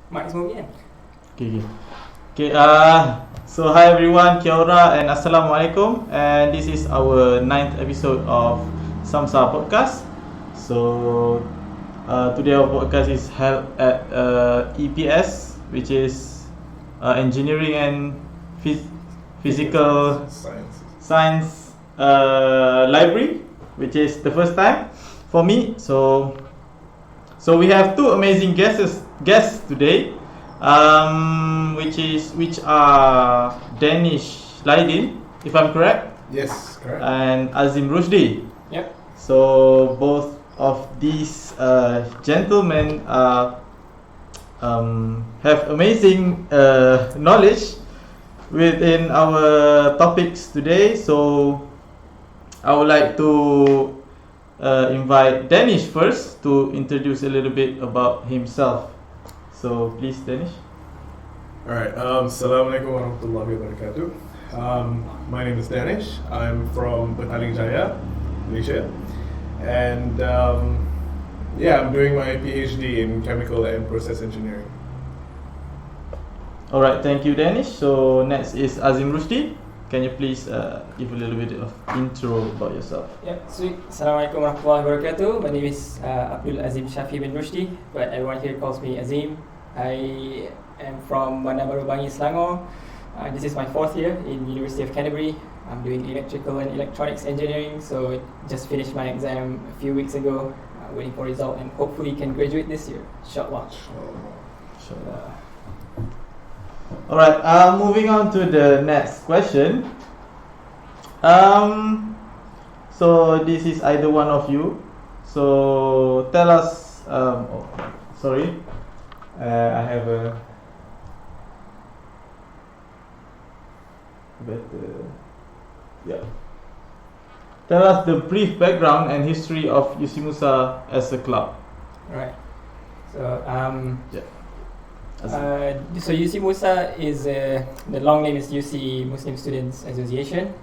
Mic semua kan? Okay. So hi everyone, Kia ora and Assalamualaikum. And this is our 9th episode of CMSA podcast. So today our podcast is held at EPS, which is Engineering and Physical Science Library, which is the first time for me. So we have two amazing guests today, which are Danish Laidin, if I'm correct. Yes, correct. And Azim Rushdie. Yep. So both of these gentlemen have amazing knowledge within our topics today. So I would like to invite Danish first to introduce a little bit about himself. So please, Danish. Alright, Assalamualaikum warahmatullahi wabarakatuh. My name is Danish. I'm from Petaling Jaya, Malaysia. And I'm doing my PhD in chemical and process engineering. Alright, thank you, Danish. So next is Azim Rushdie. Can you please give a little bit of intro about yourself? Yep, sweet. Assalamualaikum warahmatullahi wabarakatuh. My name is Abdul Azim Shafi bin Rushdie, but everyone here calls me Azim. I am from Bandar Baru Bangi, Selangor. This is my 4th year in University of Canterbury. I'm doing electrical and electronics engineering, so just finished my exam a few weeks ago, waiting for result, and hopefully can graduate this year, inshallah. Alright, moving on to the next question. So this is either one of you. So tell us. I have a better. Yeah. Tell us the brief background and history of UCMUSA as a club. Right. So Yeah. So UCMUSA is the long name is UC Muslim Students Association.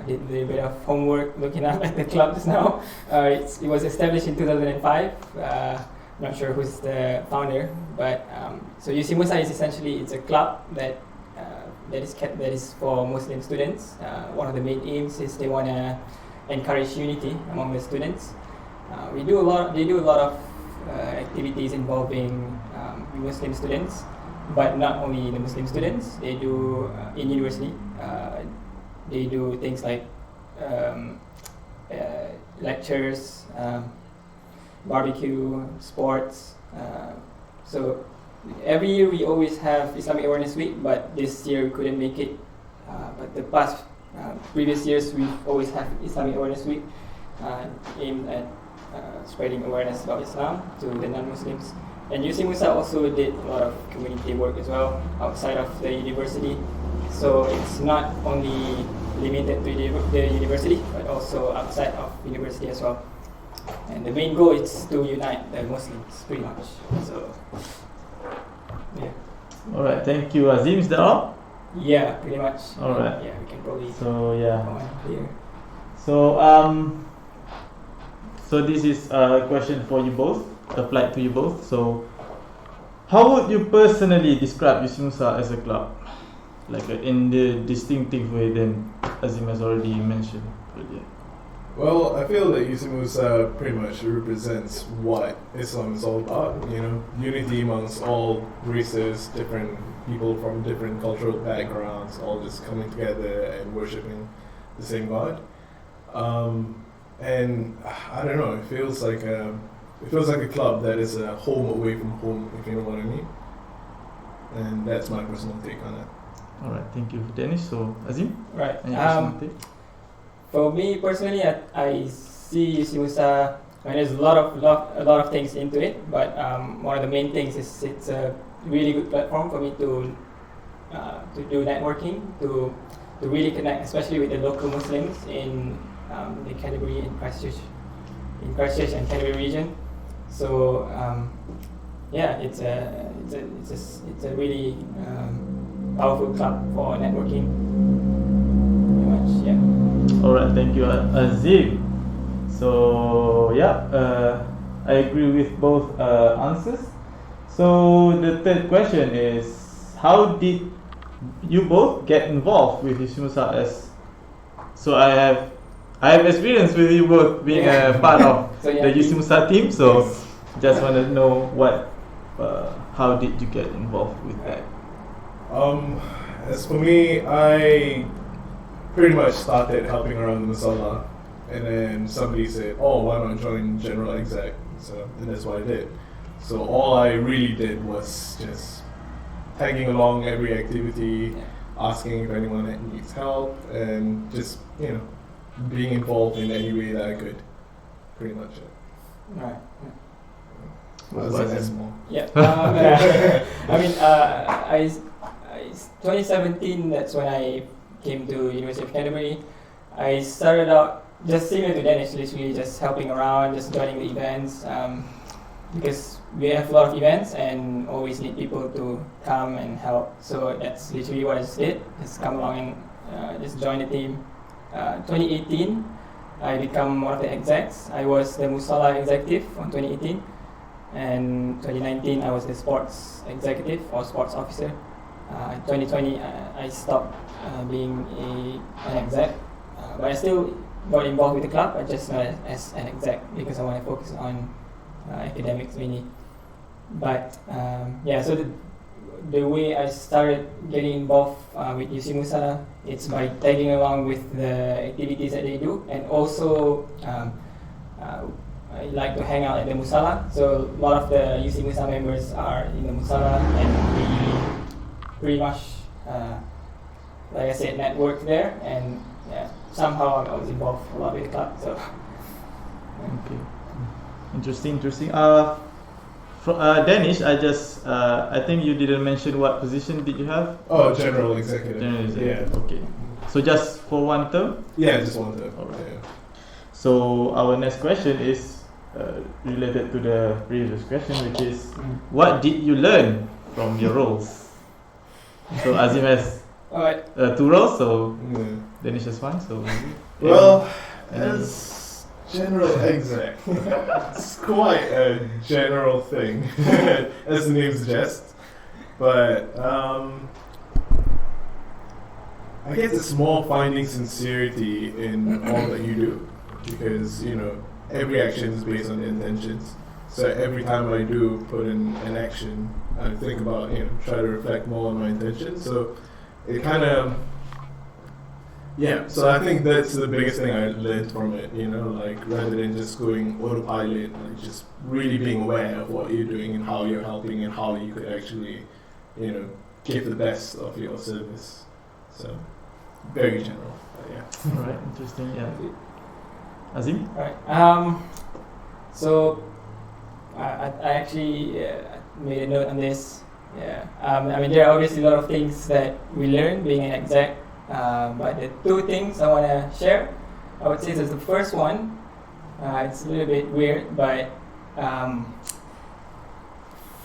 Did a little bit of homework looking up at the club just now. It was established in 2005. Not sure who's the founder, but so UCMUSA is essentially it's a club that is for Muslim students. One of the main aims is they want to encourage unity among the students. They do a lot of activities involving Muslim students, but not only the Muslim students. They do in university. They do things like lectures, barbecue, sports. So every year we always have Islamic Awareness Week, but this year we couldn't make it. But the previous years we've always had Islamic Awareness Week, aimed at spreading awareness about Islam to the non-Muslims. And UCMUSA also did a lot of community work as well outside of the university. So it's not only limited to the university, but also outside of university as well. And the main goal is to unite the Muslims, pretty much. So, yeah. Alright, thank you, Azim. Is that all? Yeah, pretty much. Alright. Yeah, we can probably. So yeah. Go on here. So this is a question for you both, applied to you both. So, how would you personally describe UCMUSA as a club, like in the distinctive way that Azim has already mentioned earlier? Well, I feel that UCMUSA pretty much represents what Islam is all about, unity amongst all races, different people from different cultural backgrounds, all just coming together and worshipping the same God. And I don't know, it feels like a club that is a home away from home, if you know what I mean. And that's my personal take on it. Alright, thank you, Dennis. So, Azim? Right. Any personal take? For me personally, I see UCMUSA. There's a lot of things into it, but one of the main things is it's a really good platform for me to do networking, to really connect, especially with the local Muslims in the Canterbury and Christchurch and Canterbury region. So it's a really powerful club for networking. Pretty much, yeah. Alright, thank you, Azim. So I agree with both answers. So the third question is, how did you both get involved with UCMUSA as? So I have experience with you both being a part of So, yeah, the UCMUSA team. So Yes. just want to know how did you get involved with that? As for me, I pretty much started helping around the Masala, and then somebody said, "Oh, why not join General Exec?" So, and that's what I did. So all I really did was just tagging along every activity, asking if anyone needs help, and just being involved in any way that I could. Pretty much it. Right. That's small. Yeah. I mean, 2017. That's when I came to University of Canterbury. I started out just similar to Dennis, literally just helping around, just joining the events, because we have a lot of events and always need people to come and help. So that's literally what I just did. Just come along and just join the team. 2018, I become one of the execs. I was the Musala executive on 2018. And 2019, I was the sports executive or sports officer. 2020, I stopped being an exec, but I still got involved with the club, but just not as an exec because I want to focus on academics mainly. But so the way I started getting involved with UCMUSA, it's by tagging along with the activities that they do, and also I like to hang out at the Musala. So a lot of the UCMUSA members are in the Musala, and we pretty much, like I said, network there, and somehow I was involved a lot with the club. So Okay, interesting. Danish, I think you didn't mention what position did you have? Oh, General Executive. General Executive. Yeah. Okay. So just for one term? Yeah, just one term. Alright. Yeah. So our next question is related to the previous question, which is, what did you learn from your roles? So Azim has alright. 2 roles, so Yeah. Danish has 1. So Well, and as General Exec, it's quite a general thing, as the name suggests. But I guess it's more finding sincerity in all that you do, because every action is based on intentions. So every time I do put in an action, I think about try to reflect more on my intentions. So it kind of so I think that's the biggest thing I learned from it, like rather than just going autopilot, like just really being aware of what you're doing and how you're helping and how you could actually, give the best of your service. So, very general, but yeah. Alright, interesting. Yeah. Azim? Right. So I actually made a note on this. Yeah. I mean, there are obviously a lot of things that we learn being an exec. But the 2 things I want to share, I would say is the first one. It's a little bit weird, but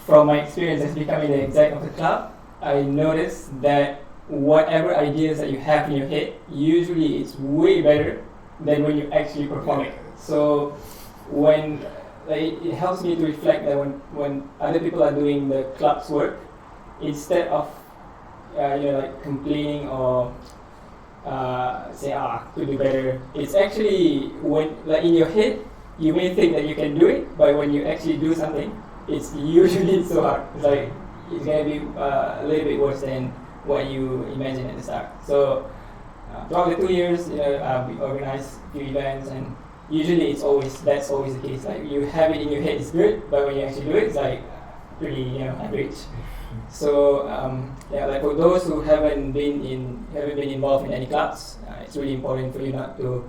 from my experience as becoming the exec of the club, I noticed that whatever ideas that you have in your head, usually it's way better than when you actually perform it. So when it helps me to reflect that when other people are doing the club's work, instead of like complaining or say could do better, it's actually when like in your head you may think that you can do it, but when you actually do something, it's usually so hard. It's like it's gonna be a little bit worse than what you imagined at the start. So throughout the 2 years, we organized a few events, and usually that's always the case. Like you have it in your head, it's good, but when you actually do it, it's like pretty average. So like for those who haven't been involved in any clubs, it's really important for you not to,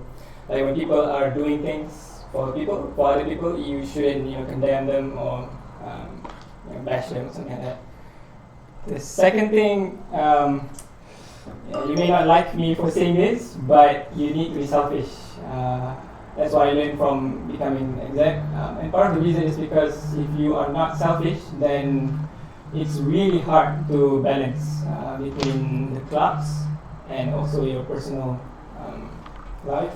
like when people are doing things for other people, you shouldn't condemn them or bash them or something like that. The second thing, you may not like me for saying this, but you need to be selfish. That's what I learned from becoming exec. And part of the reason is because if you are not selfish, then it's really hard to balance between the clubs and also your personal life.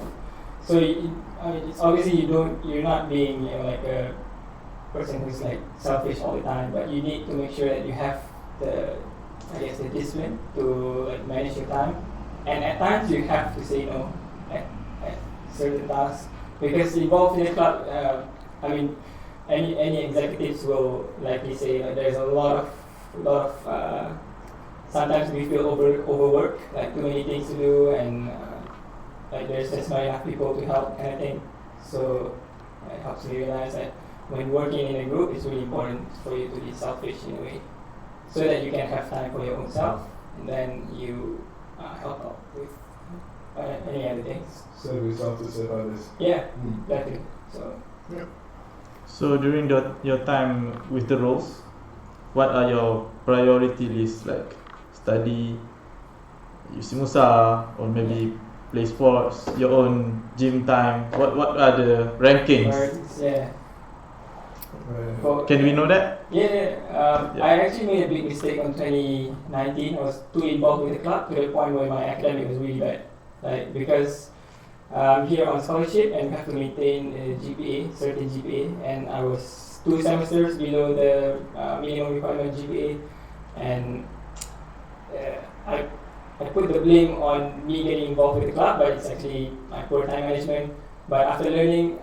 So it's obviously you're not being like a person who's like selfish all the time, but you need to make sure that you have the, I guess, the discipline to like manage your time, and at times you have to say no at certain tasks, because involved in the club, I mean, any executives will likely say there's a lot of sometimes we feel overworked, like too many things to do, and like there's just not enough people to help kind of thing. So it helps me realize that when working in a group, it's really important for you to be selfish in a way, so that you can have time for your own self, and then you help out with any other things. So we start to serve others. Yeah, exactly. So. Yeah. So during your time with the roles, what are your priority lists, like study, UCMUSA, or maybe play sports, your own gym time? What are the rankings? Yeah. Can we know that? Yeah. I actually made a big mistake in 2019. I was too involved with the club to the point where my academic was really bad. Like, because I'm here on scholarship and have to maintain a GPA, certain GPA, and I was 2 semesters below the minimum requirement GPA, and I put the blame on me getting involved with the club, but it's actually my poor time management. But after learning,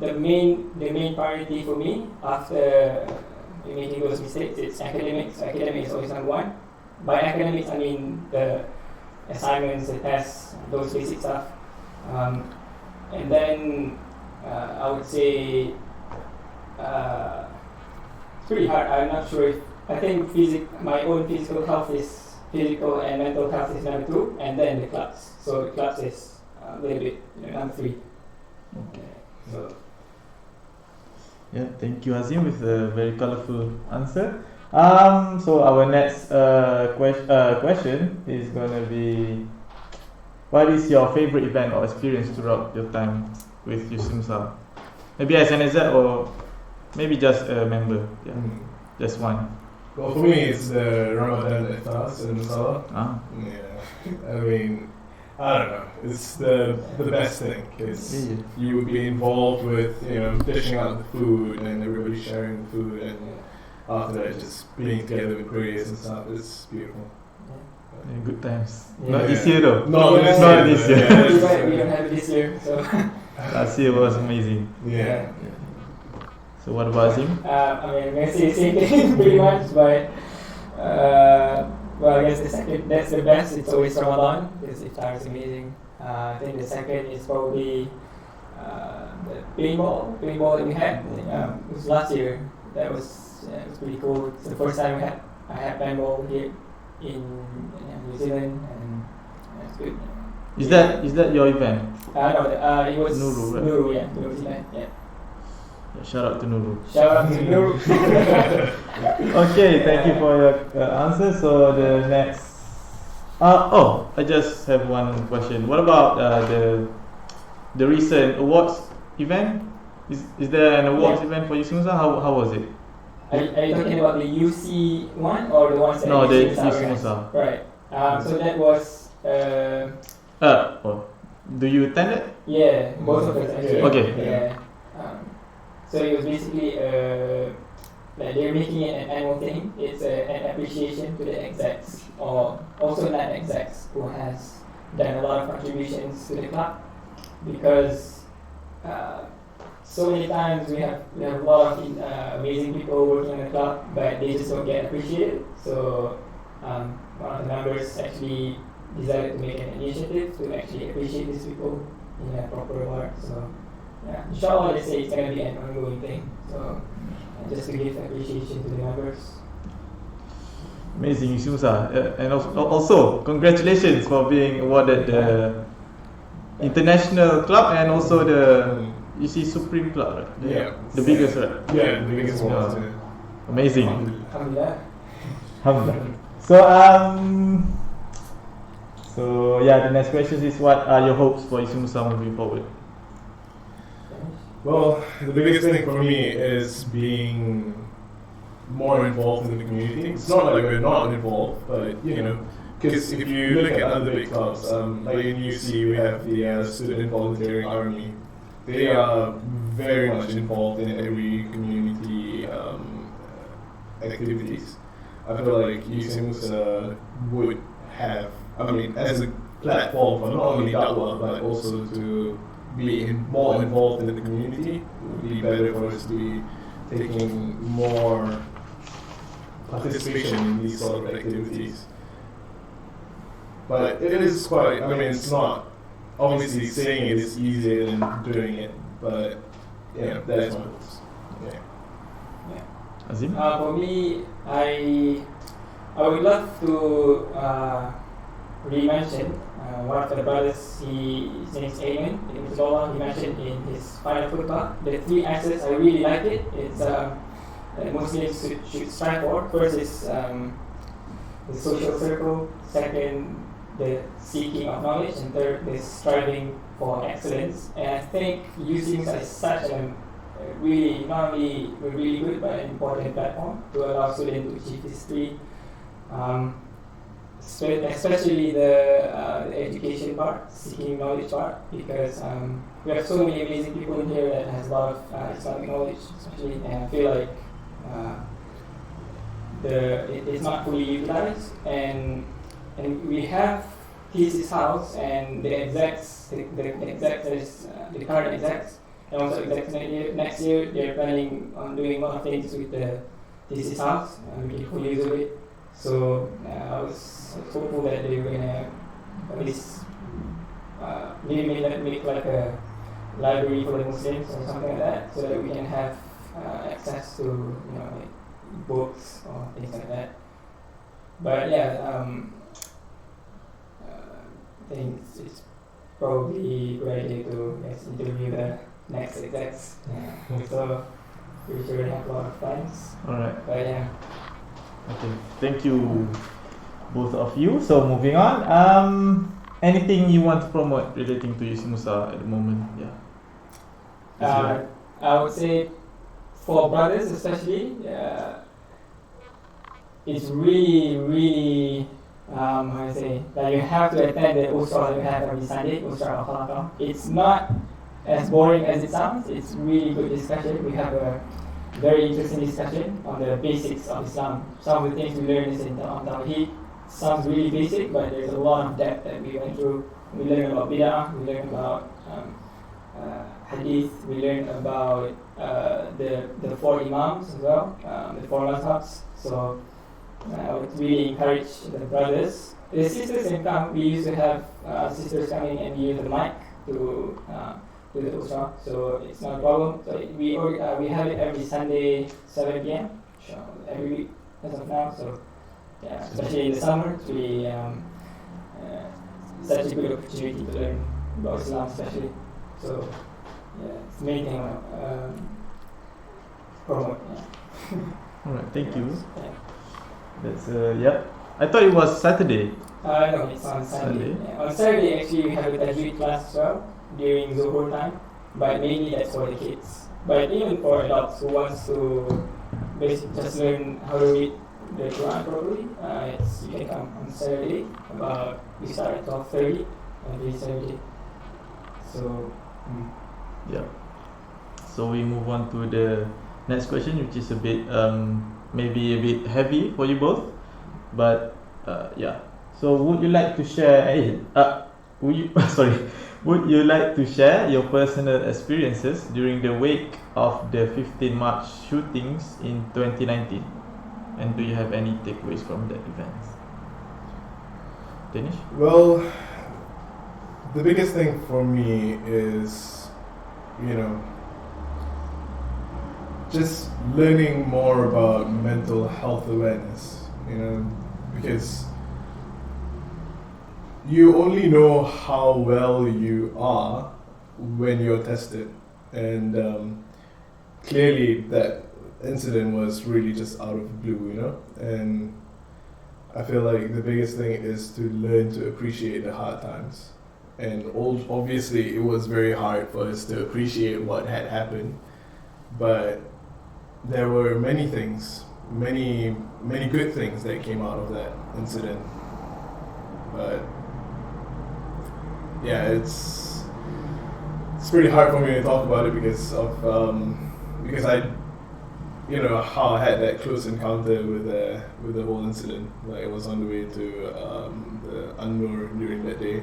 the main priority for me after making those mistakes, it's academics. Academics is always number one. By academics, I mean the assignments, the tests, those basic stuff. And then I would say it's pretty hard. I'm not sure if I think my own physical health is physical and mental health is number 2, and then the clubs. So the clubs is a little bit number 3. Okay. So Yeah, thank you, Azim, with a very colorful answer. So our next question is gonna be, what is your favorite event or experience throughout your time with UCMUSA? Maybe as an exec, or maybe just a member. Yeah, just one. Well, for me, it's the Ramadan iftars in Musala. Yeah, I mean, I don't know. It's the best thing. It's you would be involved with dishing out the food and everybody sharing the food, and after that, just being together with prayers and stuff. It's beautiful. Yeah, good times. Yeah. Not this year though. No, not this year. Yeah, we don't have it this year, so Last year was amazing. yeah. So what about Azim? I mean, I'm gonna say the same thing pretty much, but well, I guess that's the best. It's always Ramadan because iftar is amazing. I think the second is probably the paintball that we had. It was last year. That was it was pretty cool. It's the first time I had paintball here in New Zealand, and it's good. Is that your event? No, it was Nuru, right? Nuru, yeah, Nuru Zealand, yeah. Shout out to Nuru. Shout out to Nuru. Okay, thank you for your answer. So the next, I just have one question. What about the recent awards event? Is there an awards event for UCMUSA? How was it? Are you talking about the UC one or the ones that No, the UCMUSA? UCMUSA. Right. So that was do you attend it? yeah, both of us actually. Okay. Yeah. So it was basically like they're making it an annual thing. It's an appreciation to the execs or also non-execs who has done a lot of contributions to the club, because so many times we have a lot of amazing people working in the club, but they just don't get appreciated. So one of the members actually decided to make an initiative to actually appreciate these people in a proper award. So yeah, inshallah, let's say it's going to be an ongoing thing. So just to give appreciation to the members. Amazing, UCMUSA. And also, congratulations for being awarded the International Club and also the UC Supreme Club, right? Yeah. The biggest, right? Yeah, the biggest one. Yeah. Amazing. Alhamdulillah. Alhamdulillah. So yeah, the next question is, what are your hopes for UCMUSA moving forward? Well, the biggest thing for me is being more involved in the community. It's not like we're not involved, but because if you look at other big clubs, like in UC, we have the Student Volunteering Army. They are very much involved in every community activities. I feel like UCMUSA would have, I mean, as a platform for not only Dakwah but also to be more involved in the community, it would be better for us to be taking more participation in these sort of activities. But it is quite, I mean, it's not, obviously saying it is easier than doing it, but yeah, that's my hopes. Yeah. Azim? For me, I would love to re-mention one of the brothers. His name is Ayman. He mentioned in his final khutbah the 3 axes. I really like it. It's Muslims should strive for. First is the social circle. Second, the seeking of knowledge, and third, the striving for excellence. And I think UCMUSA is such a really, not only a really good but an important platform to allow students to achieve these 3, especially the education part, seeking knowledge part, because we have so many amazing people in here that has a lot of Islamic knowledge, especially, and I feel like it's not fully utilized, and we have his house and the execs, the current execs, and also execs next year, they're planning on doing a lot of things with the thesis house, making full use of it. So I was hopeful that they were gonna at least maybe make like a library for the Muslims or something like that, so that we can have access to like books or things like that. But yeah, I think it's probably a good idea to interview the next execs. So we sure have a lot of plans. Alright. But yeah. Okay. Thank you, both of you. So moving on. Anything you want to promote relating to UCMUSA at the moment? Yeah. I would say for brothers especially, it's really how do I say, that you have to attend the Usra you have every Sunday, Usra al-Khalaqah. It's not as boring as it sounds. It's really good discussion. We have a very interesting discussion on the basics of Islam. Some of the things we learn is on Tawheed. Sounds really basic, but there's a lot of depth that we went through. We learned about Bid'ah, we learned about Hadith, we learned about the 4 Imams as well, the 4 Mazhabs. So I would really encourage the brothers. The sisters can come. We used to have sisters coming and use the mic to do the Usra, so it's not a problem. So we have it every Sunday, 7 p.m. So every week as of now. So yeah, especially in the summer, it's really such a good opportunity to learn about Islam, especially. So yeah, it's the main thing I want promote. Yeah. Alright, thank you. Yeah. That's yep. I thought it was Saturday. No, it's on Sunday. Yeah. On Saturday, actually, we have a tajweed class as well during Zuhur time, but mainly that's for the kids. But even for adults who wants to basically just learn how to read the Quran properly, you can come on Saturday. We start at 12:30 every Saturday. So Yeah. So we move on to the next question, which is a bit maybe a bit heavy for you both, but yeah. So would you like to share? Would you like to share your personal experiences during the wake of the 15 March shootings in 2019? And do you have any takeaways from that event? Danish? Well, the biggest thing for me is, just learning more about mental health awareness, because you only know how well you are when you're tested, and clearly that incident was really just out of the blue, and I feel like the biggest thing is to learn to appreciate the hard times, and obviously it was very hard for us to appreciate what had happened, but there were many things, many good things that came out of that incident. But yeah, it's it's pretty hard for me to talk about it because I, how I had that close encounter with the whole incident. Like I was on the way to the An-Nur during that day.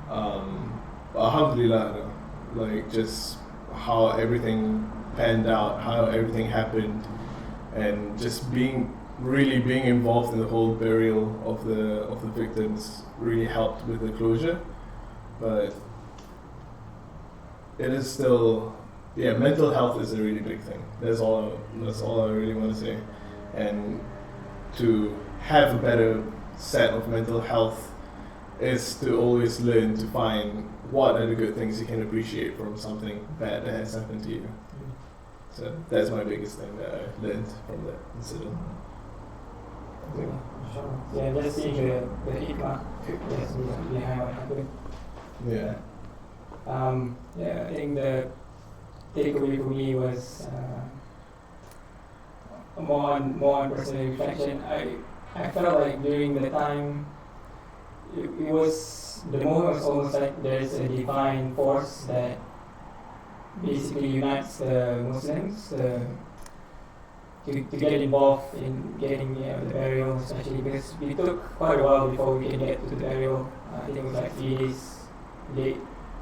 Alhamdulillah, like just how everything panned out, how everything happened, and just being involved in the whole burial of the victims really helped with the closure. But it is still, mental health is a really big thing. That's all I really want to say. And to have a better set of mental health is to always learn to find what are the good things you can appreciate from something bad that has happened to you. So that's my biggest thing that I learned from that incident. Yeah, just seeing the hikmah behind what happened. Yeah. I think the takeaway for me was more on personal reflection. I felt like during the time, it was, the moment was almost like there's a divine force that basically unites the Muslims to get involved in getting the burial, especially because we took quite a while before we can get to the burial. I think it was like 3 days late,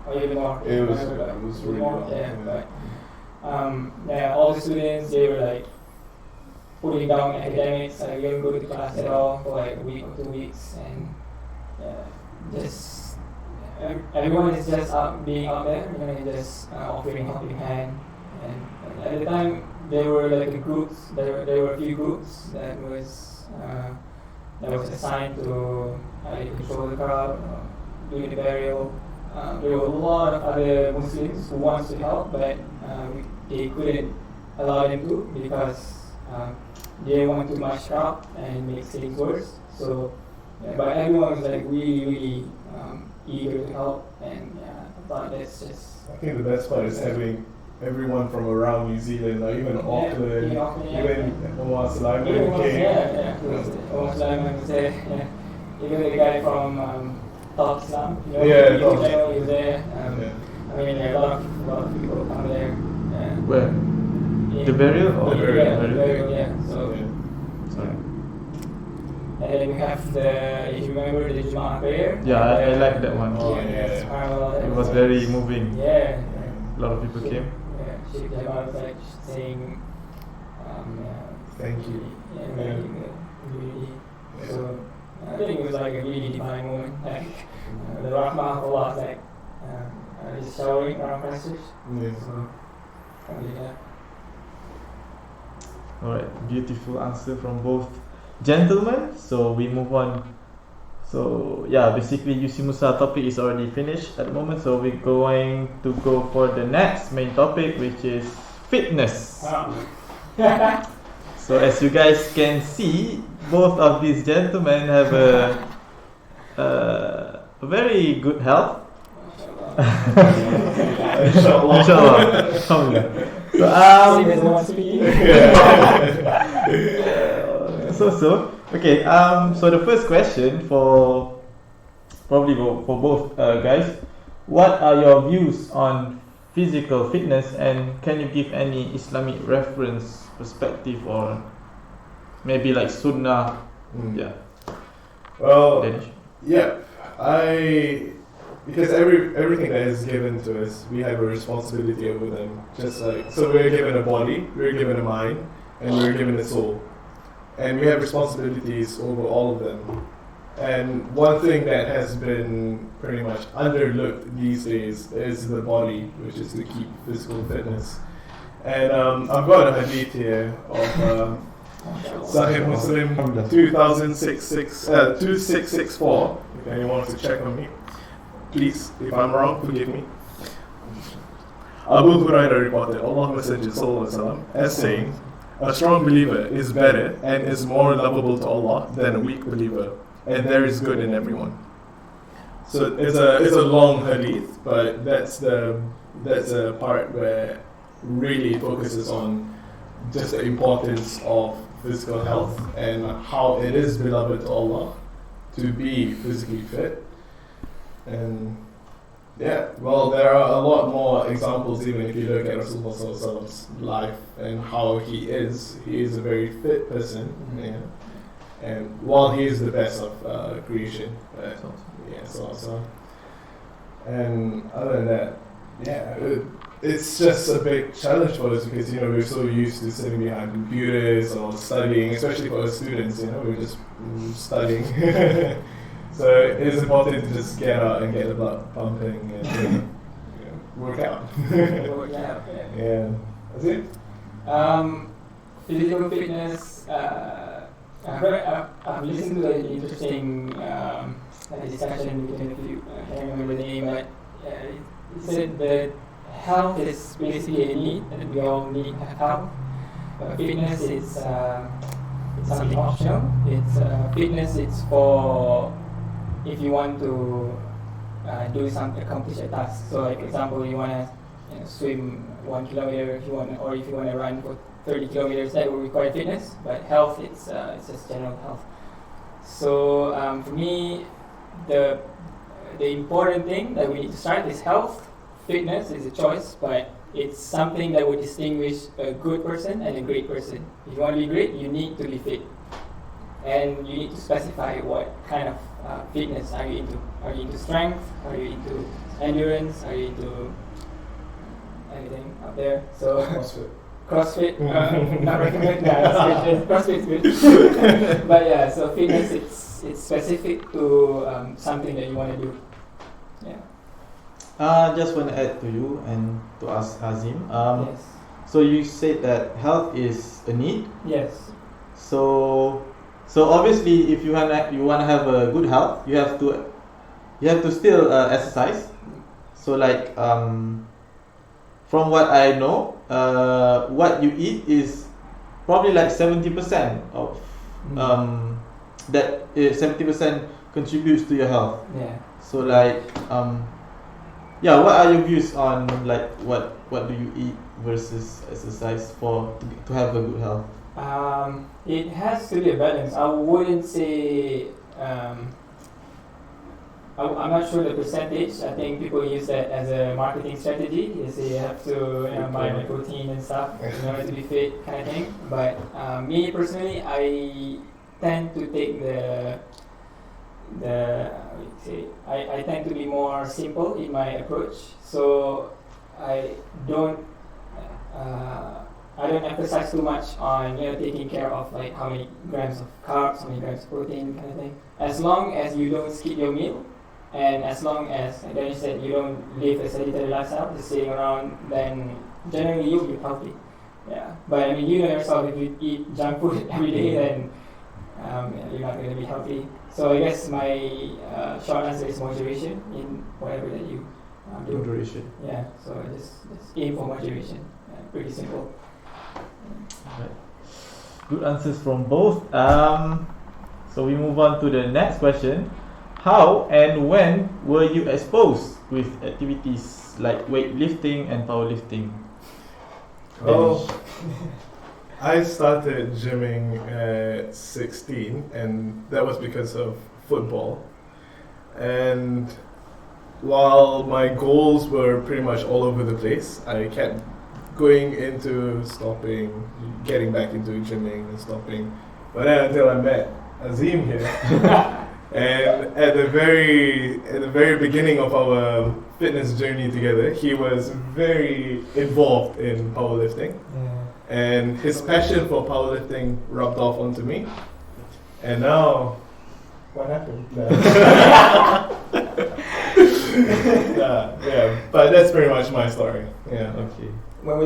or even more. It was really long. But all the students, they were like putting down academics, like we didn't go to class at all for like a week or 2 weeks, and just everyone is just being out there, just offering helping hand. And at the time, there were like there were a few groups that was assigned to control the crowd, doing the burial. There were a lot of other Muslims who wanted to help, but they couldn't allow them to because they didn't want too much crowd and make things worse. So, but everyone was like really eager to help, and I thought that's just. I think the best part is having everyone from around New Zealand, like even Auckland, even Omar Sulaiman came. Omar Sulaiman was there. Even the guy from Talk Islam, he was there. I mean, a lot of people come there. Where? The burial? Or? The burial. The burial, yeah. So, Sorry. And then we have if you remember, the Jum'ah prayer. Yeah, I like that one. It was very moving. Yeah. A lot of people came. Yeah, Sheikh Jamal was like saying, thank you. Thanking the community. So I think it was like a really divine moment. Like the rahmah of Allah was like just showering around passage. So, Alright, beautiful answer from both gentlemen. So we move on. So yeah, basically UCMUSA topic is already finished at the moment. So we're going to go for the next main topic, which is fitness. So as you guys can see, both of these gentlemen have a very good health. Inshallah. Alhamdulillah. So okay. So the first question for both guys, what are your views on physical fitness, and can you give any Islamic reference, perspective, or maybe like Sunnah? Yeah. Well, Danish? yeah, because everything that is given to us, we have a responsibility over them. Just like, so we're given a body, we're given a mind, and we're given a soul. And we have responsibilities over all of them. And one thing that has been pretty much underlooked these days is the body, which is to keep physical fitness. And I've got a hadith here of Sahih Muslim 2664. If anyone wants to check on me, please, if I'm wrong, forgive me. Abu Hurairah reported, Allah Messenger Sallallahu Alaihi Wasallam as saying, a strong believer is better and is more lovable to Allah than a weak believer, and there is good in everyone. So it's a long hadith, but that's a part where really focuses on just the importance of physical health and how it is beloved to Allah to be physically fit. And Yeah, well, there are a lot more examples even if you look at Rasulullah's life and how he is. He is a very fit person, yeah. And while he is the best of creation, but yeah, so. And other than that, yeah, it's just a big challenge for us because we're so used to sitting behind computers or studying, especially for us students. We're just studying. So it's important to just get out and get the blood pumping and work out. Work out, Yeah, that's it. Physical fitness. I've listened to an interesting discussion between a few. I can't remember the name, but it said that health is basically a need, that we all need to have health. But fitness is it's something optional. It's fitness. It's for if you want to accomplish a task. So, like for example, you want to swim 1 kilometer, if you want to run for 30 kilometers, that will require fitness. But health, it's just general health. So for me, the important thing that we need to start is health. Fitness is a choice, but it's something that would distinguish a good person and a great person. If you want to be great, you need to be fit. And you need to specify what kind of fitness are you into. Are you into strength? Are you into endurance? Are you into anything up there? So CrossFit, not recommend that. CrossFit's good. But yeah, so fitness, it's specific to something that you want to do. Yeah. Just want to add to you and to ask Hazim. Yes. So you said that health is a need. Yes. So obviously, if you wanna have a good health, you have to still exercise. So like from what I know, what you eat is probably like 70% of that 70% contributes to your health. Yeah. So like what are your views on like what do you eat versus exercise to have a good health? It has to be a balance. I wouldn't say. I'm not sure the percentage. I think people use that as a marketing strategy. They say you have to buy my protein and stuff in order to be fit, kind of thing. But me personally, I tend to take I tend to be more simple in my approach. So I don't emphasize too much on taking care of like how many grams of carbs, how many grams of protein, kind of thing. As long as you don't skip your meal, and as long as, like Dennis said, you don't live a sedentary lifestyle, just sitting around, then generally you'll be healthy. Yeah. But I mean, you know yourself, if you eat junk food every day, then you're not going to be healthy. So I guess my short answer is moderation in whatever that you do. Moderation. Yeah. So just aim for moderation. Pretty simple. Right. Good answers from both. So we move on to the next question. How and when were you exposed with activities like weightlifting and powerlifting? Oh, I started gymming at 16, and that was because of football. And while my goals were pretty much all over the place, I kept going into stopping, getting back into gymming and stopping. But then until I met Azim here, and at the very beginning of our fitness journey together, he was very involved in powerlifting, and his passion for powerlifting rubbed off onto me. And now, what happened? Yeah, but that's pretty much my story. Yeah. Okay. When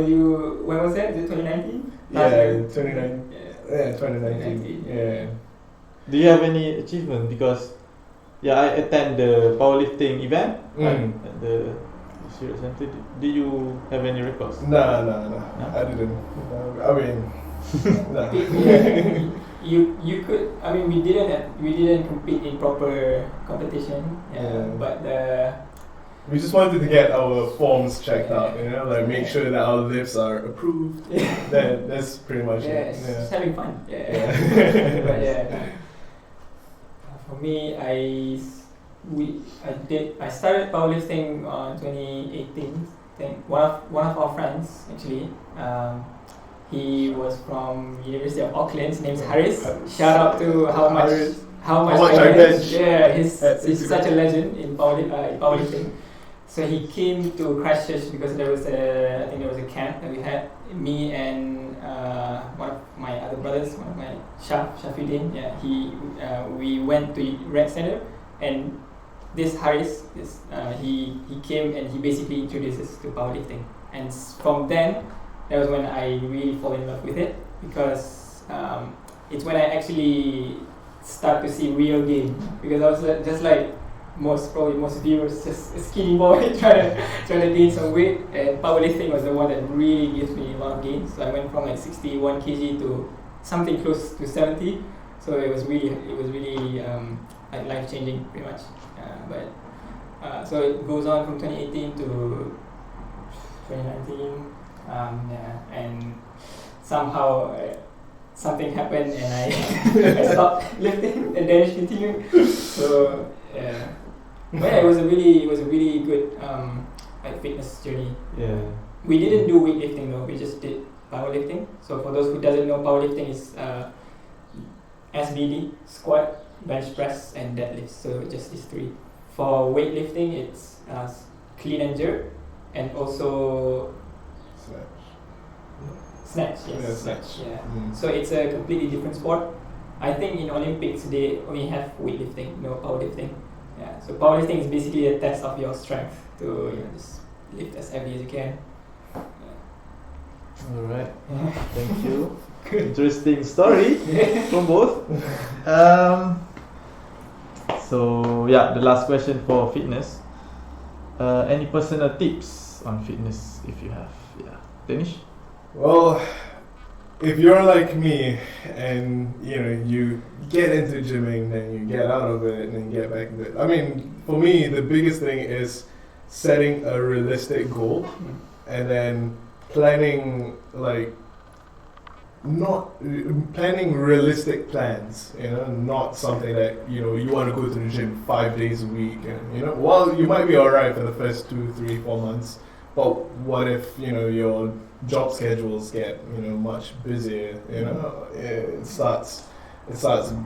was that? Is it 2019? Yeah, 2019. Yeah, 2019. Yeah. Do you have any achievement? Because I attend the powerlifting event at the Spirit Center. Do you have any records? No, I didn't. I mean, no. You could. I mean, we didn't compete in proper competition. But we just wanted to get our forms checked out. Like make sure that our lifts are approved. That's pretty much it. It's just having fun. Yeah. But for me, I started powerlifting 2018. I think one of our friends actually. He was from University of Auckland. His name is Haris. Shout out to how much I bench. Yeah, he's such a legend in powerlifting. So he came to Christchurch because there was a camp that we had. Me and one of my other brothers, one of my Shafiuddin. Yeah, we went to Rec Center, and this Haris, he came and he basically introduced us to powerlifting, and from then. That was when I really fall in love with it, because it's when I actually start to see real gain. Because I was just like most viewers, just a skinny boy trying to gain some weight, and powerlifting was the one that really gives me a lot of gains. So I went from like 61 kg to something close to 70. So it was really like life changing, pretty much. So it goes on from 2018 to 2019. And somehow something happened and I stopped lifting, and then it continued. So but yeah, it was a really good like fitness journey. Yeah. We didn't do weightlifting though. We just did powerlifting. So for those who doesn't know, powerlifting is SBD, squat, bench press, and deadlift. So just these three. For weightlifting, it's clean and jerk, and also snatch. Yes, yeah, snatch. Yeah. So it's a completely different sport. I think in Olympics they only have weightlifting, no powerlifting. Yeah. So powerlifting is basically a test of your strength to just lift as heavy as you can. All right. Thank you. Interesting story from both. So yeah, the last question for fitness. Any personal tips on fitness if you have? Yeah, Danish. Well, if you're like me and you get into gymming, then you get out of it and then get back into it. I mean, for me, the biggest thing is setting a realistic goal and then planning realistic plans. Not something that you want to go to the gym 5 days a week, and while you might be alright for the first 2, 3, 4 months, but what if your job schedules get much busier? It starts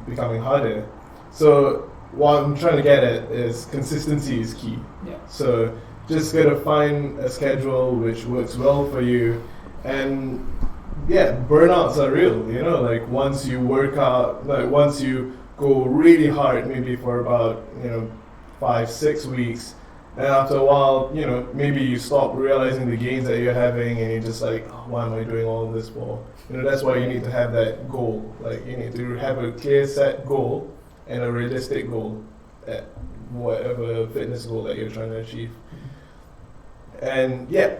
becoming harder. So what I'm trying to get at is consistency is key. Yeah. So just gotta find a schedule which works well for you, and yeah, burnouts are real. Like once you work out, like once you go really hard, maybe for about 5-6 weeks. And after a while, maybe you stop realizing the gains that you're having, and you're just like, oh, why am I doing all this for? That's why you need to have that goal. Like you need to have a clear set goal and a realistic goal at whatever fitness goal that you're trying to achieve. And yeah,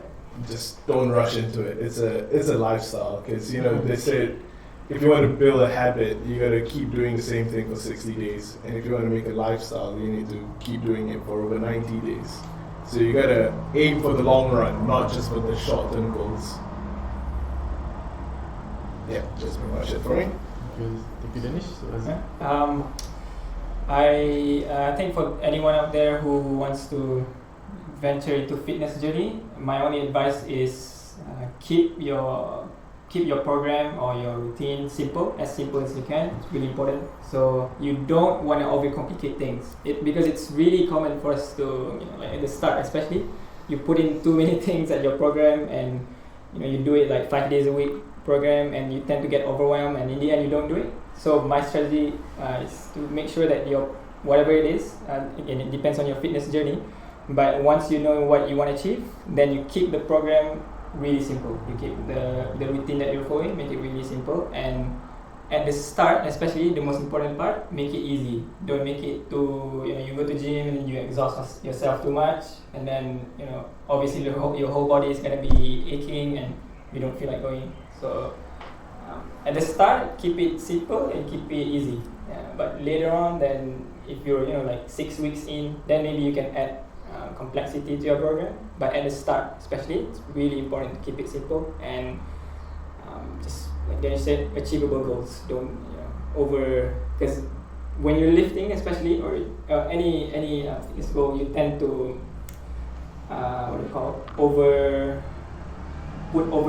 just don't rush into it. It's a lifestyle, because they said if you want to build a habit, you got to keep doing the same thing for 60 days. And if you want to make a lifestyle, you need to keep doing it for over 90 days. So you got to aim for the long run, not just for the short-term goals. Yeah, just pretty much it for me. Thank you, Danish. I think for anyone out there who wants to venture into fitness journey, my only advice is keep your program or your routine simple as you can. It's really important. So you don't want to overcomplicate things. Because it's really common for us to, like at the start especially, you put in too many things at your program, and you do it like 5 days a week program, and you tend to get overwhelmed, and in the end you don't do it. So my strategy is to make sure that your whatever it is, again it depends on your fitness journey, but once you know what you want to achieve, then you keep the program really simple. You keep the routine that you're following, make it really simple, and at the start, especially the most important part, make it easy. Don't make it too, you go to gym and then you exhaust yourself too much, and then obviously your whole body is gonna be aching and you don't feel like going. So at the start, keep it simple and keep it easy. But later on, then if you're like 6 weeks in, then maybe you can add complexity to your program. But at the start especially, it's really important to keep it simple and just like Dennis said, achievable goals. Don't because when you're lifting, especially, or any fitness goal, you tend to what do you call over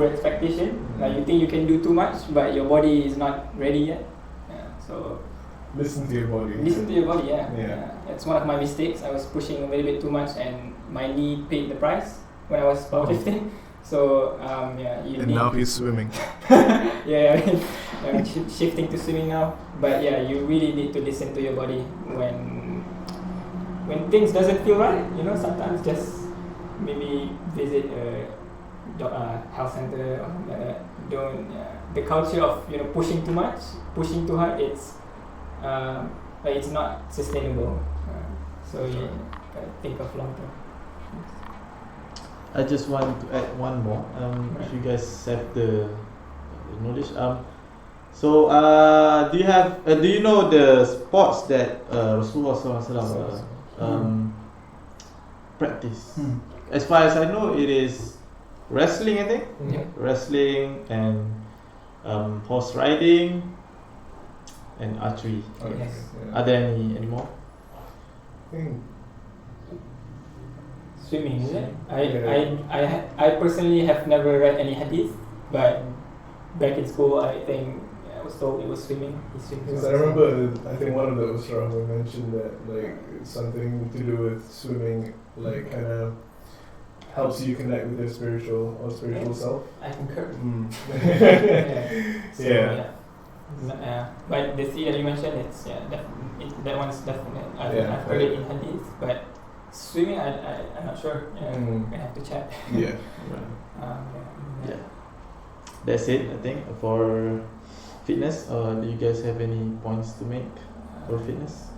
expectation. Like you think you can do too much, but your body is not ready yet. So Listen to your body. listen to your body. Yeah. That's one of my mistakes. I was pushing a little bit too much, and my knee paid the price when I was powerlifting. So you And need now he's swimming. I'm shifting to swimming now. But you really need to listen to your body when things doesn't feel right. Sometimes just maybe visit a health center or something like that. Don't the culture of pushing too much, pushing too hard. It's not sustainable. So you gotta think of long term. I just want to add one more. If you guys have the knowledge. So do you know the sports that Rasulullah SAW practice? As far as I know, it is wrestling. I think wrestling and horse riding and archery. Yes. Are there any more? I think Swimming, is it? I personally have never read any hadith, but back in school I think I was told it was swimming. Because I remember, I think one of the Usra mentioned that like something to do with swimming, like kind of helps you connect with your spiritual self. I concur. Yeah. But the three that you mentioned, it's that one's definite. I've heard it in hadith, but swimming, I'm not sure. I have to check. Yeah. Yeah. That's it, I think, for fitness. Or do you guys have any points to make for fitness?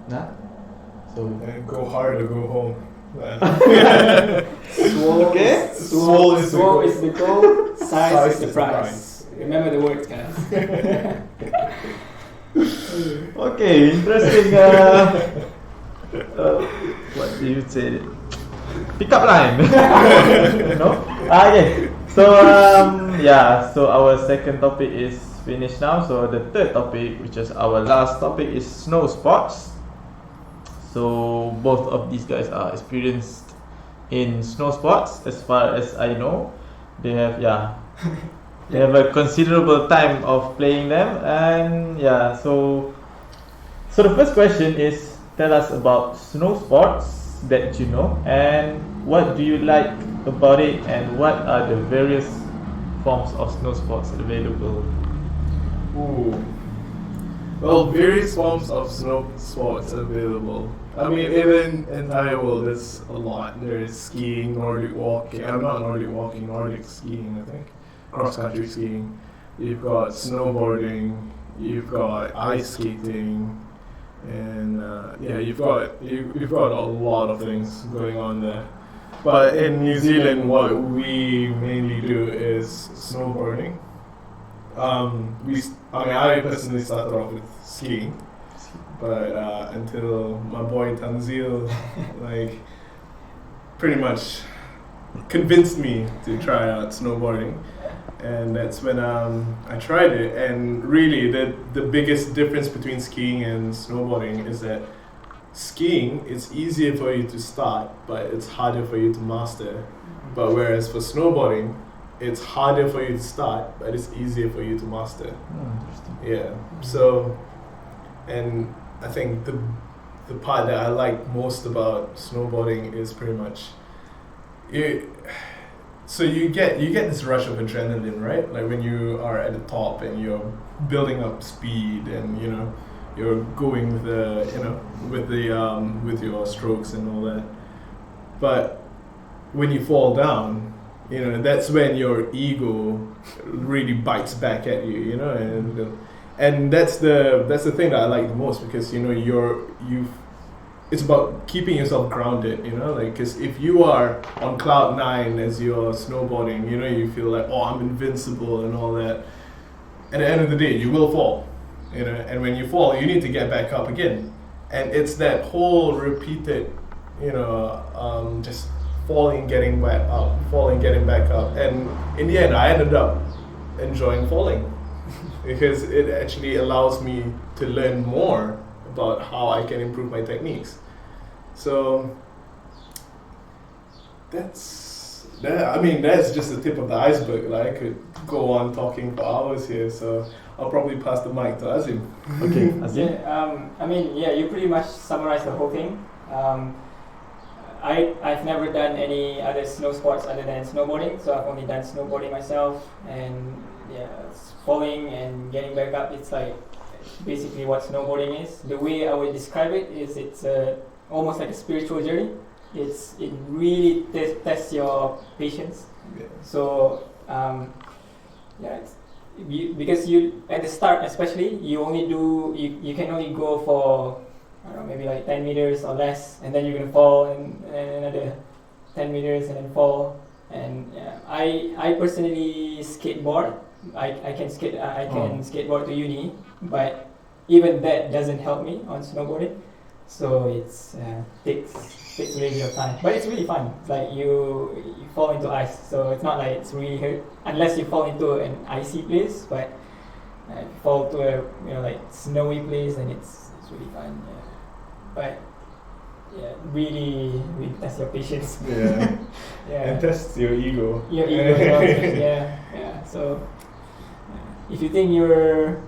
Nah? So And go hard or go home. Swole is the goal, size is the prize. Remember the words, guys. okay, interesting. What do you say? Pick up line. No? Okay. So so our second topic is finished now. So the third topic, which is our last topic, is snow sports. So both of these guys are experienced in snow sports. As far as I know, they have a considerable time of playing them. And so the first question is, tell us about snow sports that you know, and what do you like about it, and what are the various forms of snow sports available? Ooh. Well, various forms of snow sports available. I mean, even in entire world, there's a lot. There's skiing, Nordic walking. Not Nordic walking, Nordic skiing, I think. Cross-country skiing. You've got snowboarding. You've got ice skating. And you've got a lot of things going on there. But in New Zealand, what we mainly do is snowboarding. I personally started off with skiing, but until my boy Tanzil, pretty much convinced me to try out snowboarding, and that's when I tried it. And really, the biggest difference between skiing and snowboarding is that skiing, it's easier for you to start, but it's harder for you to master. But whereas for snowboarding, it's harder for you to start, but it's easier for you to master. Interesting. Yeah. So, and I think the part that I like most about snowboarding is pretty much you get this rush of adrenaline, right? Like when you are at the top and you're building up speed, and you're going with your strokes and all that. But when you fall down, that's when your ego really bites back at you, and that's the thing that I like the most, because it's about keeping yourself grounded, because if you are on cloud 9 as you're snowboarding, you feel like, oh, I'm invincible and all that. At the end of the day, you will fall, and when you fall, you need to get back up again, and it's that whole repeated, just falling, getting back up, falling, getting back up. And in the end, I ended up enjoying falling because it actually allows me to learn more about how I can improve my techniques. So that's just the tip of the iceberg. Like, I could go on talking for hours here, so I'll probably pass the mic to Azim. Okay, Azim. Yeah, you pretty much summarized the whole thing. I've never done any other snow sports other than snowboarding, so I've only done snowboarding myself, and falling and getting back up, it's like basically what snowboarding is. The way I would describe it is it's almost like a spiritual journey. It really tests your patience. Yeah. So because you at the start especially you can only go for, I don't know, maybe like 10 meters or less, and then you're gonna fall and another 10 meters and then fall. And I personally skateboard. I can skateboard to uni, but even that doesn't help me on snowboarding. So it's takes really of time, but it's really fun. It's like you fall into ice, so it's not like it's really hurt unless you fall into an icy place. But if you fall to a like snowy place, then it's really fun. Yeah. But really test your patience. Yeah. Yeah. And test your ego. Your ego. Yeah. So if you think you're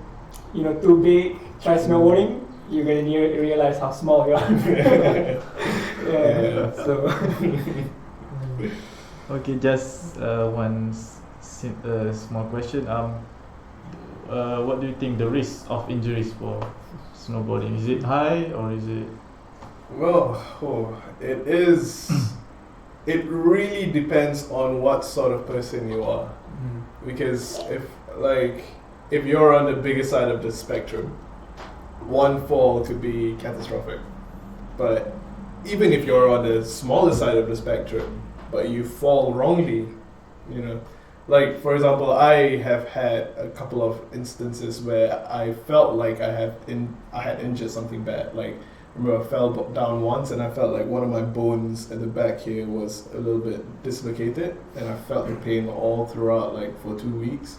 too big, try snowboarding. You're gonna realize how small you are. Yeah. So. Okay, just one small question. What do you think the risk of injuries for snowboarding? Is it high or is it? Well, it is. It really depends on what sort of person you are. Because if you're on the bigger side of the spectrum, one fall could be catastrophic. But even if you're on the smaller side of the spectrum, but you fall wrongly, like for example, I have had a couple of instances where I felt like I had injured something bad. Like, I remember I fell down once and I felt like one of my bones at the back here was a little bit dislocated, and I felt the pain all throughout, like for 2 weeks.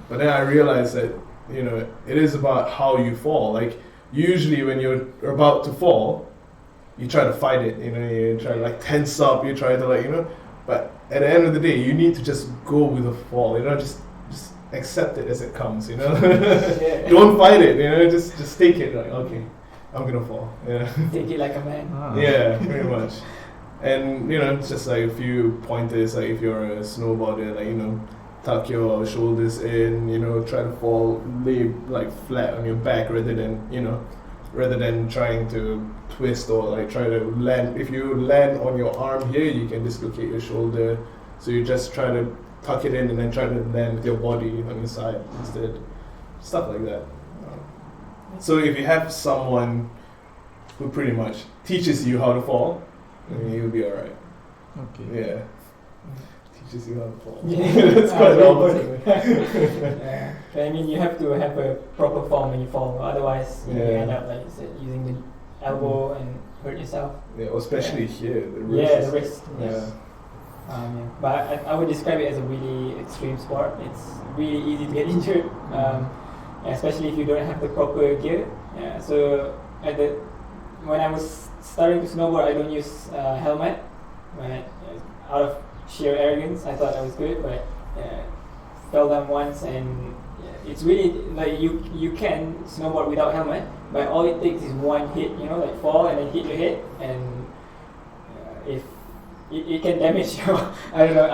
But then I realized that it is about how you fall. Like, usually when you're about to fall, you try to fight it, you try to tense up, you try to but at the end of the day, you need to just go with the fall, just accept it as it comes, Yeah. Don't fight it, just take it, okay, I'm gonna fall, Take it like a man. Yeah, pretty much. And it's just like a few pointers, like if you're a snowboarder, tuck your shoulders in, try to fall, lay flat on your back rather than trying to twist or try to land. If you land on your arm here, you can dislocate your shoulder. So you just try to tuck it in and then try to land with your body on your side instead. Stuff like that. So if you have someone who pretty much teaches you how to fall, you'll be alright. Okay. Yeah. Teaches you how to fall. Yeah. That's quite the opposite. Yeah. I mean, you have to have a proper form when you fall, otherwise you end up, like you said, using the elbow and hurt yourself. Yeah, especially here, the wrist. The wrist. Yes. But I would describe it as a really extreme sport. It's really easy to get injured, especially if you don't have the proper gear. Yeah. So when I was starting to snowboard, I don't use helmet. Out of sheer arrogance, I thought I was good, but fell down once, and it's really like you can snowboard without helmet, but all it takes is one hit, fall and then hit your head, and if it can damage your I don't know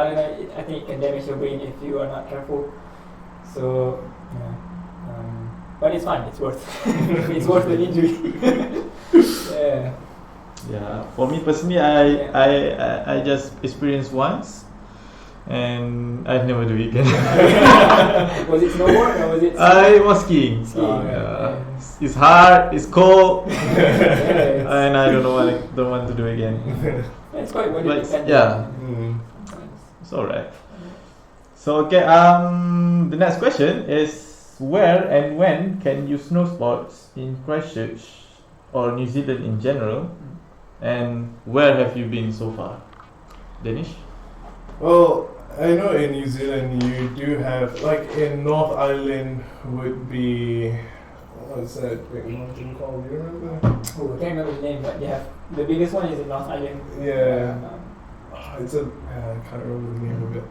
I think it can damage your brain if you are not careful. So but it's fine, it's worth it's worth the injury. Yeah, for me personally, I just experienced once, and I never do it again. Was it snowboard or was it? I was skiing. It's hard, it's cold, and I don't want to do it again. It's quite what it depends. Yeah, it's alright. So okay, the next question is, where and when can you snow sports in Christchurch or New Zealand in general? And where have you been so far? Danish? Well, I know in New Zealand you do have, in North Island would be, What's that big mountain called? Do you remember? Oh, I can't remember the name, but they have the biggest one is in North Island. Yeah. I can't remember the name of it.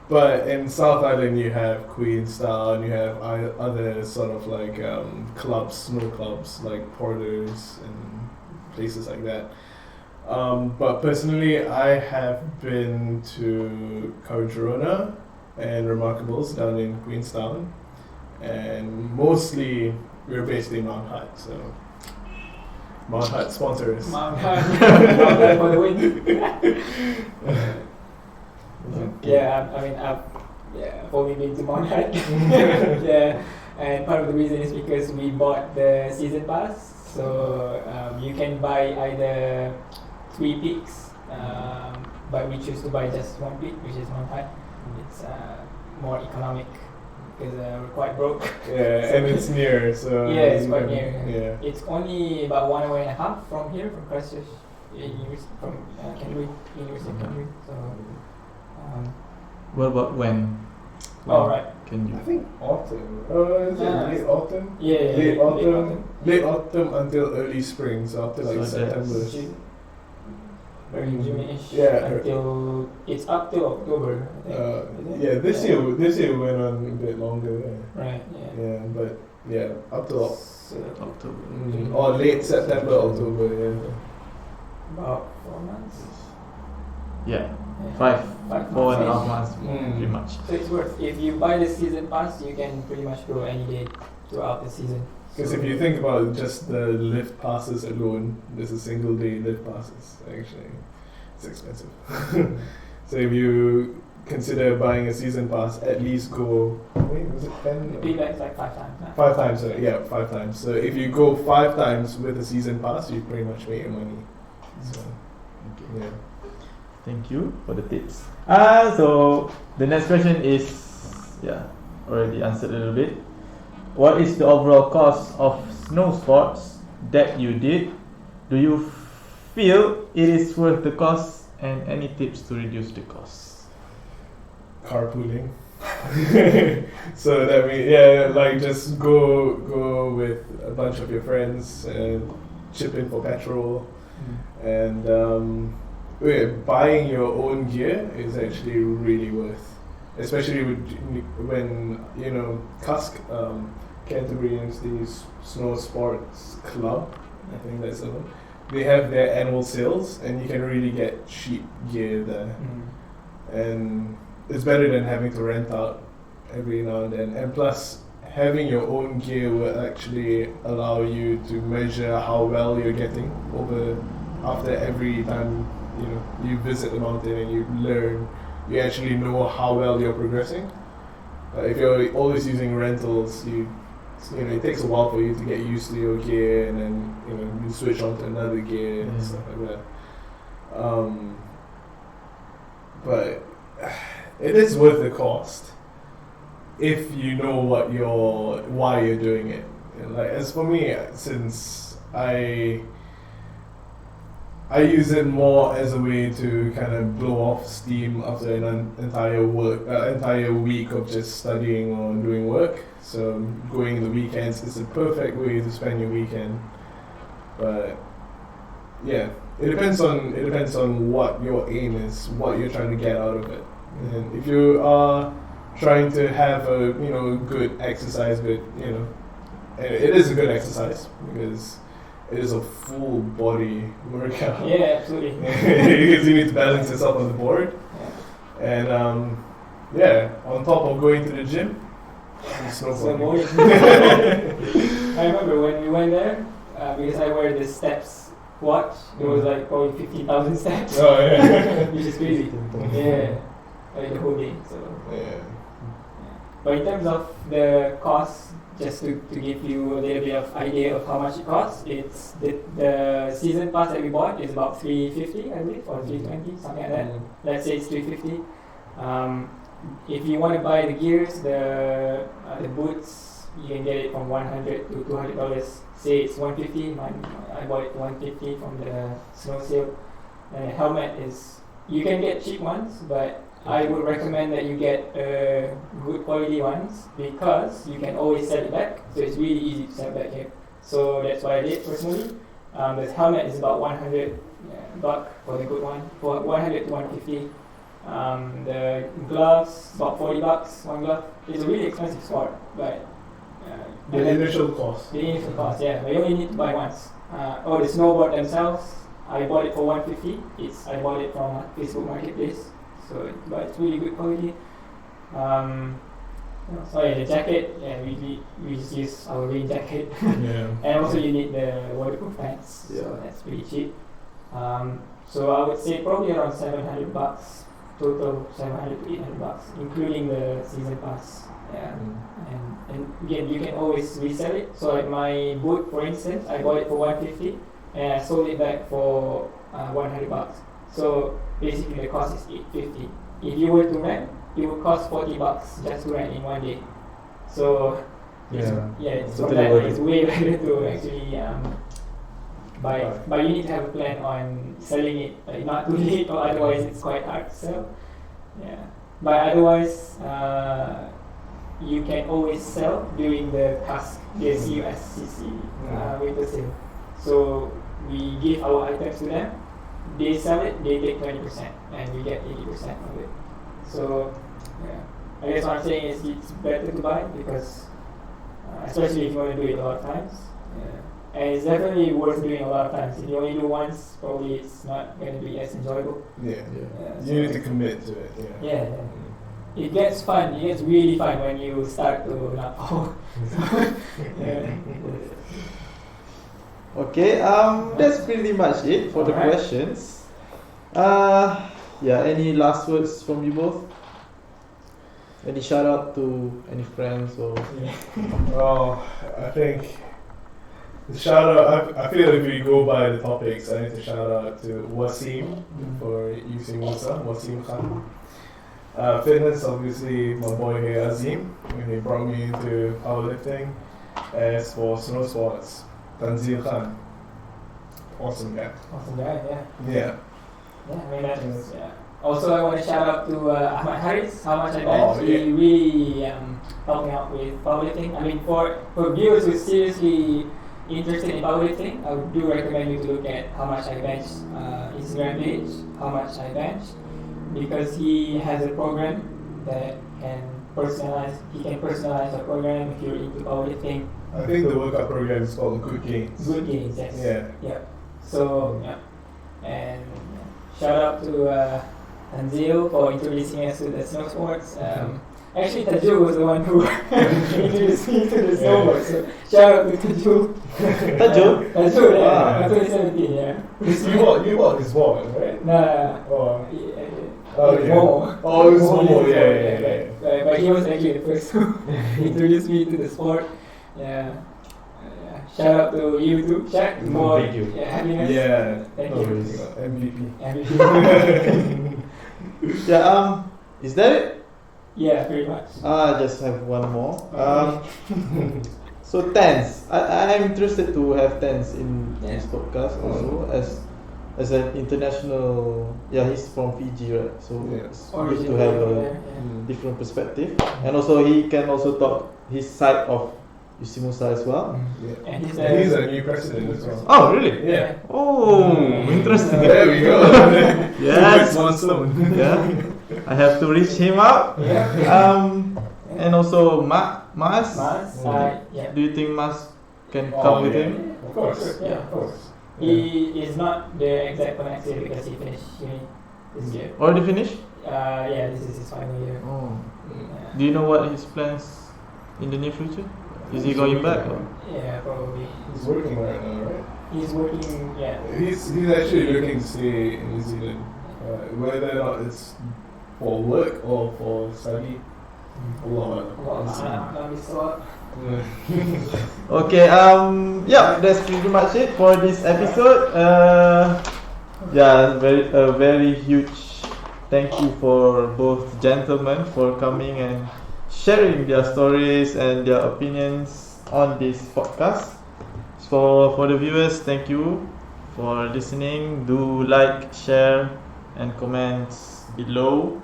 But in South Island, you have Queenstown, you have other sort of like clubs, snow clubs, like Porters and places like that. But personally, I have been to Carjarona and Remarkables down in Queenstown, and mostly we're based in Mount Hutt, so Mount Hutt sponsors. Mount Hutt for the win. Yeah, I mean, I've only been to Mount Hutt. Yeah, and part of the reason is because we bought the season pass, so you can buy either 3 peaks, but we choose to buy just 1 peak, which is Mount Hutt. It's more economic because we're quite broke. Yeah, and it's near, so yeah, it's quite near. Yeah, It's only about 1 hour and a half from here, from Christchurch, from Canterbury, University of Canterbury. So. What about when? Oh, right. Can you? I think autumn. Is it late autumn? Yeah, late autumn. autumn. Late autumn until early spring, so up to like So September. June. Early June-ish. Yeah. Until it's up till October, I think. Is it? Yeah, this year went on a bit longer. Yeah. Right. Yeah. Yeah, but yeah, up to October. or late September, October. Yeah. About 4 months. Yeah, Yeah. 4.5 months, Mm. pretty much. So it's worth. If you buy the season pass, you can pretty much go any day throughout the season. Because if you think about just the lift passes alone, there's a single day lift passes. Actually, it's expensive. So if you consider buying a season pass, at least go. Wait, was it 10? The payback's like 5 times. Huh? 5 times, yeah, 5 times. So if you go 5 times with a season pass, you pretty much make your money. So, yeah. Thank you for the tips. So the next question is, already answered a little bit. What is the overall cost of snow sports that you did? Do you feel it is worth the cost, and any tips to reduce the cost? Carpooling. So that means like just go with a bunch of your friends and chip in for petrol, and buying your own gear is actually really worth, especially when Cusk, Canterbury University's Snow Sports Club, I think that's the one. They have their annual sales, and you can really get cheap gear there, and it's better than having to rent out every now and then. And plus, having your own gear will actually allow you to measure how well you're getting after every time you visit the mountain, and you actually know how well you're progressing. If you're always using rentals, it takes a while for you to get used to your gear, and then you switch on to another gear and stuff like that. But it is worth the cost if you know why you're doing it. Like as for me, since I use it more as a way to kind of blow off steam after an entire week of just studying or doing work. So going in the weekends is a perfect way to spend your weekend. But yeah, it depends on what your aim is, what you're trying to get out of it. And if you are trying to have a good exercise, but it is a good exercise because it is a full body workout. Yeah, absolutely. Because you need to balance yourself on the board. And on top of going to the gym, snowboarding. I remember when we went there, because I wear the steps watch, it was like probably 15,000 steps. Oh yeah. Which is crazy. Yeah. Like the whole day. So Yeah. But in terms of the cost, just to give you a little bit of idea of how much it costs, it's the season pass that we bought is about $350, I believe, or $320, something like that. Let's say it's $350. If you want to buy the gears, the boots, you can get it from $100 to $200. Say it's $150. I bought it $150 from the snow sale. Helmet is, you can get cheap ones, but I would recommend that you get good quality ones because you can always sell it back. So it's really easy to sell back here. So that's what I did personally. The helmet is about 100 buck for the good one, for 100 to 150. The gloves about 40 bucks one glove. It's a really expensive sport, but The initial cost. the initial cost, yeah. But you only need to buy once. The snowboard themselves, I bought it for 150. I bought it from Facebook Marketplace, but it's really good quality. The jacket, we just use our rain jacket. Yeah. And also you need the waterproof pants, so that's pretty cheap. So I would say probably around 700 bucks total, 700 to 800 bucks, including the season pass. Yeah, and again you can always resell it. So like my boot, for instance, I bought it for 150 and I sold it back for 100 bucks. So basically the cost is 850. If you were to rent, it would cost 40 bucks just to rent in one day. So it's way better to actually buy. But you need to have a plan on selling it, like not too late, or otherwise it's quite hard to sell. Yeah, but otherwise you can always sell during the CUSCC winter sale. So we give our items to them, they sell it, they take 20%, and we get 80% of it. So I guess what I'm saying is it's better to buy because especially if you want to do it a lot of times. And it's definitely worth doing a lot of times. If you only do once, probably it's not going to be as enjoyable. You need to commit to it. Yeah. It gets fun. It gets really fun when you start to not fall. Okay, that's pretty much it for the questions. Any last words from you both? Any shout out to any friends or? Well, I think the shout out. I feel if we go by the topics, I need to shout out to Wasim for UCMUSA, Wasim Khan. Fitness, obviously, my boy here Azim, he brought me into powerlifting. As for snow sports, Tanzil Khan, awesome guy. Awesome guy, Yeah. Also, I want to shout out to Ahmad Haris, how much I bench. He really helped me out with powerlifting. I mean, for viewers who are seriously interested in powerlifting, I do recommend you to look at how much I bench Instagram page, how much I bench, because he has a program that can personalize. He can personalize a program if you're into powerlifting. I think the workout program is called Good Gains. Good Gains, yes. Yeah. So and shout out to Tanzil for introducing us to the snow sports. Actually, Tajul was the one who introduced me to the snowboard. So shout out to Tajul. Tajul? Tajul, yeah. 2017, yeah. You bought his board, right? No. Momo. Oh, it was Momo. Yeah. But he was actually the first who introduced me to the sport. Yeah. Shout out to you too, Shaq, for having us. Yeah. Thank you. MVP. Is that it? Yeah, pretty much. I just have one more. So tents. I'm interested to have tents in this podcast also as an international. Yeah, he's from Fiji, right? So it's good to have a different perspective, and also he can also talk his side of UCMUSA as well. And he's a new president as well. Oh, really? Yeah. Oh, interesting. There we go. Yes. One stone. Yeah. I have to reach him out. And also Mas. Do you think Mas can come with him? Of course. Yeah, of course. He is not the exact next year because he finished uni this year. Already finished? This is his final year. Oh. Do you know what his plans in the near future? Is he going back? Or? Yeah, probably. He's working right now, right? He's working, yeah. He's actually looking to stay in New Zealand, whether or not it's for work or for study. Okay, that's pretty much it for this episode. Very huge thank you for both gentlemen for coming and sharing their stories and their opinions on this podcast. So for the viewers, thank you for listening. Do like, share and comment below.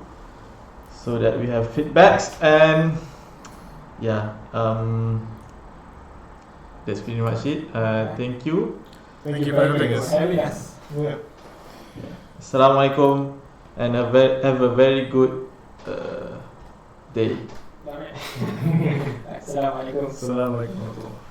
so that we have feedbacks. And yeah, that's pretty much it. Thank you. Thank you for having us. Having us. Yeah. Assalamualaikum, and have a very good day. Assalamualaikum. Assalamualaikum.